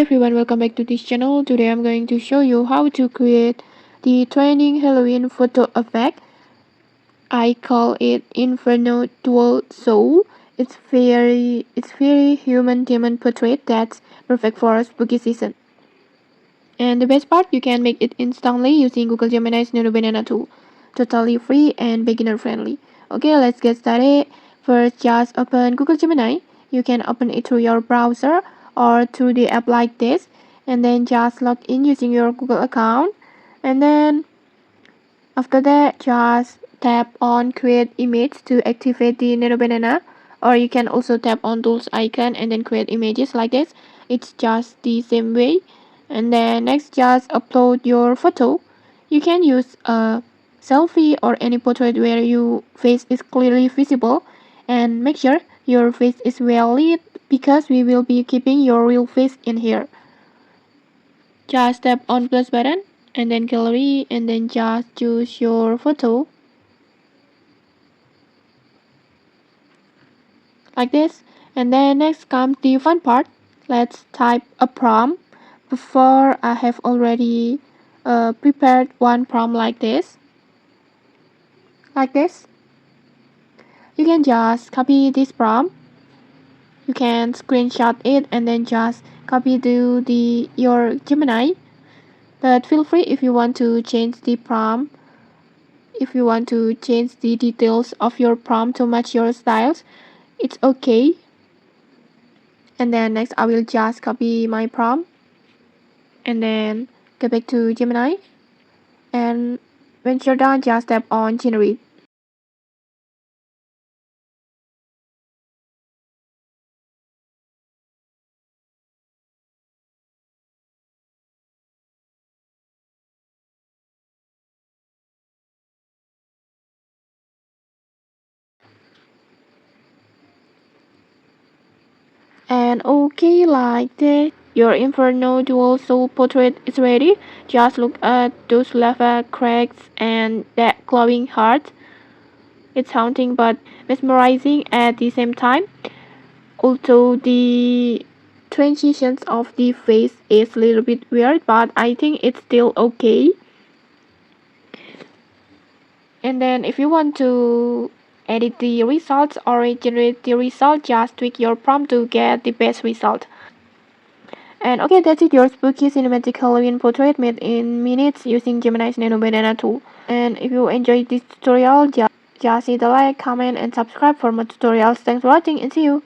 everyone, welcome back to this channel. Today I'm going to show you how to create the trending Halloween photo effect. I call it Inferno Dual Soul. It's very human demon portrait that's perfect for spooky season. And the best part, you can make it instantly using Google Gemini's Nano Banana tool. Totally free and beginner friendly. Okay, let's get started. First, just open Google Gemini. You can open it through your browser or through the app like this. And then just log in using your Google account. And then after that, just tap on create image to activate the Nano Banana. Or you can also tap on tools icon and then create images like this. It's just the same way. And then next, just upload your photo. You can use a selfie or any portrait where your face is clearly visible, and make sure your face is well lit because we will be keeping your real face in here. Just tap on plus button and then gallery and then just choose your photo like this. And then next comes the fun part. Let's type a prompt. Before, I have already prepared one prompt like this. You can just copy this prompt. You can screenshot it and then just copy to your Gemini. But feel free if you want to change the prompt. If you want to change the details of your prompt to match your styles, it's okay. And then next, I will just copy my prompt and then go back to Gemini. And when you're done, just tap on generate. And okay, like this, your Inferno Dual Soul portrait is ready. Just look at those lava cracks and that glowing heart. It's haunting but mesmerizing at the same time. Although the transitions of the face is a little bit weird, but I think it's still okay. And then if you want to edit the results or generate the result, just tweak your prompt to get the best result. And okay, that's it, your spooky cinematic Halloween portrait made in minutes using Gemini's Nano Banana tool. And if you enjoyed this tutorial, just hit the like, comment and subscribe for more tutorials. Thanks for watching and see you!